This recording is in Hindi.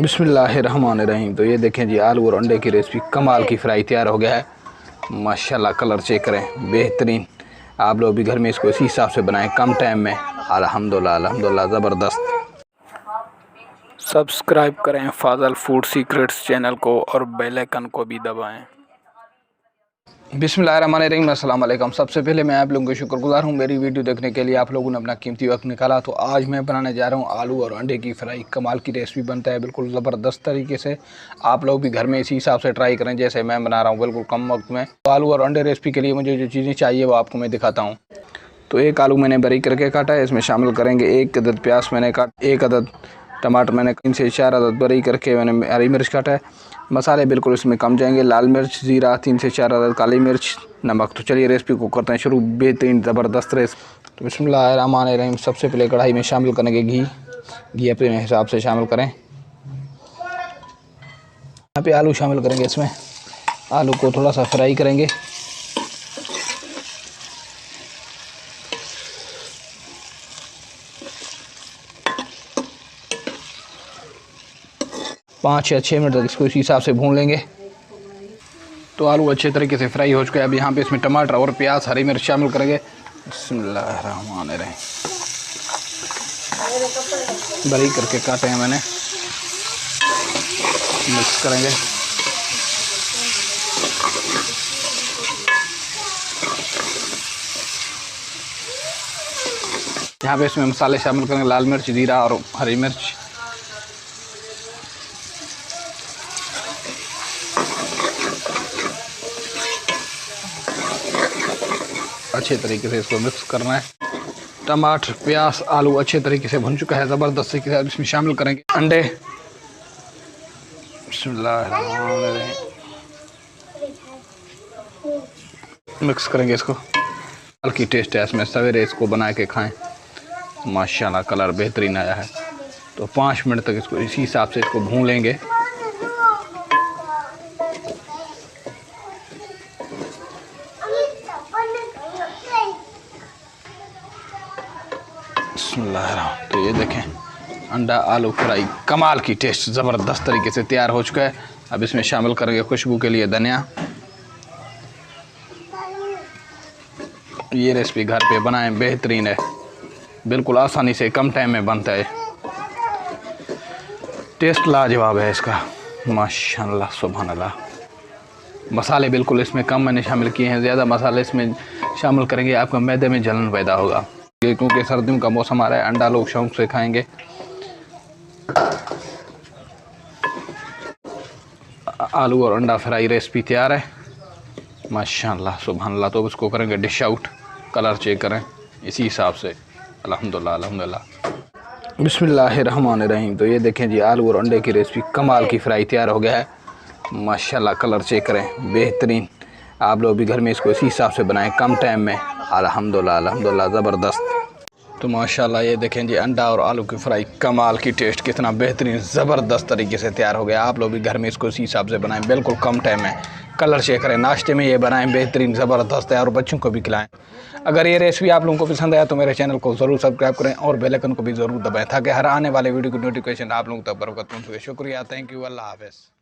बिस्मिल्लाहिर्रहमानिर्रहीम। तो ये देखें जी, आलू और अंडे की रेसिपी कमाल की फ्राई तैयार हो गया है। माशाल्लाह, कलर चेक करें, बेहतरीन। आप लोग भी घर में इसको इसी हिसाब से बनाएं कम टाइम में। अल्हम्दुलिल्लाह अल्हम्दुलिल्लाह, ज़बरदस्त। सब्सक्राइब करें फाजल फूड सीक्रेट्स चैनल को और बेल आइकन को भी दबाएं। बिस्मिल्लाहिर्रहमानिर्रहीम, अस्सलाम वालेकुम। सबसे पहले मैं आप लोगों का शुक्रगुजार हूँ मेरी वीडियो देखने के लिए। आप लोगों ने अपना कीमती वक्त निकाला। तो आज मैं बनाने जा रहा हूँ आलू और अंडे की फ्राई। कमाल की रेसिपी बनता है, बिल्कुल ज़बरदस्त तरीके से। आप लोग भी घर में इसी हिसाब से ट्राई करें जैसे मैं बना रहा हूँ, बिल्कुल कम वक्त में। तो आलू और अंडे रेसिपी के लिए मुझे जो चीज़ें चाहिए वो आपको मैं दिखाता हूँ। तो एक आलू मैंने बारीक करके काटा है, इसमें शामिल करेंगे 1 अदद प्याज मैंने काट, 1 अदद टमाटर मैंने 3 से 4 अदद बारीक करके मैंने हरी मिर्च काटा है। मसाले बिल्कुल इसमें कम जाएंगे, लाल मिर्च, ज़ीरा, 3 से 4 अदद काली मिर्च, नमक। तो चलिए रेसिपी को करते हैं शुरू। बेहतरीन ज़बरदस्त रेसिपी। तो बिस्मिल्लाहिर्रहमानिर्रहीम, सबसे पहले कढ़ाई में शामिल करेंगे घी अपने हिसाब से शामिल करें। यहाँ पे आलू शामिल करेंगे, इसमें आलू को थोड़ा सा फ्राई करेंगे। पाँच या 6 मिनट तक इसको इसी हिसाब से भून लेंगे। तो आलू अच्छे तरीके से फ्राई हो चुका है। अब यहाँ पे इसमें टमाटर और प्याज, हरी मिर्च शामिल करेंगे। बिस्मिल्लाहिर्रहमानिर्रहीम, बारीक करके काटे हैं मैंने। मिक्स करेंगे। यहाँ पे इसमें मसाले शामिल करेंगे, लाल मिर्च, जीरा और हरी मिर्च। अच्छे तरीके से इसको मिक्स करना है। टमाटर, प्याज, आलू अच्छे तरीके से भुन चुका है ज़बरदस्त तरीके से। अब इसमें शामिल करेंगे अंडे। मिक्स करेंगे इसको। हल्की टेस्ट है इसमें, सवेरे इसको बना के खाएं। माशाल्लाह, कलर बेहतरीन आया है। तो 5 मिनट तक इसको इसी हिसाब से इसको भून लेंगे। तो ये देखें, अंडा आलू फ्राई कमाल की टेस्ट ज़बरदस्त तरीके से तैयार हो चुका है। अब इसमें शामिल करेंगे खुशबू के लिए धनिया। ये रेसिपी घर पे बनाएं, बेहतरीन है, बिल्कुल आसानी से कम टाइम में बनता है। टेस्ट लाजवाब है इसका, माशाल्लाह सुभानअल्लाह। मसाले बिल्कुल इसमें कम मैंने शामिल किए हैं। ज़्यादा मसाले इसमें शामिल करेंगे आपका मैदे में जलन पैदा होगा, क्योंकि सर्दियों का मौसम आ रहा है। अंडा लोग शौक से खाएंगे। आलू और अंडा फ्राई रेसिपी तैयार है, माशाल्लाह सुभानअल्लाह। तो इसको करेंगे डिश आउट। कलर चेक करें इसी हिसाब से। अल्हम्दुलिल्लाह अल्हम्दुलिल्लाह। बिस्मिल्लाहिर्रहमानिर्रहीम। तो ये देखें जी, आलू और अंडे की रेसिपी कमाल की फ्राई तैयार हो गया है। माशाल्लाह, कलर चेक करें, बेहतरीन। आप लोग भी घर में इसको इसी हिसाब से बनाएं कम टाइम में। अल्हम्दुलिल्लाह अल्हम्दुलिल्लाह, ज़बरदस्त। तो माशाल्लाह, ये देखें जी, अंडा और आलू की फ्राई कमाल की टेस्ट, कितना बेहतरीन ज़बरदस्त तरीके से तैयार हो गया। आप लोग भी घर में इसको इसी हिसाब से बनाएं, बिल्कुल कम टाइम में। कलर चेक करें, नाश्ते में ये बनाएं, बेहतरीन ज़बरदस्त है, और बच्चों को भी खिलाएं। अगर ये रेसिपी आप लोगों को पसंद आया तो मेरे चैनल को ज़रूर सब्सक्राइब करें और बेल आइकन को भी ज़रूर दबाएं, ताकि हर आने वाले वीडियो की नोटिफिकेशन आप लोगों तक बरकत पहुंचे। शुक्रिया, थैंक यू, अल्लाह हाफ़िज़।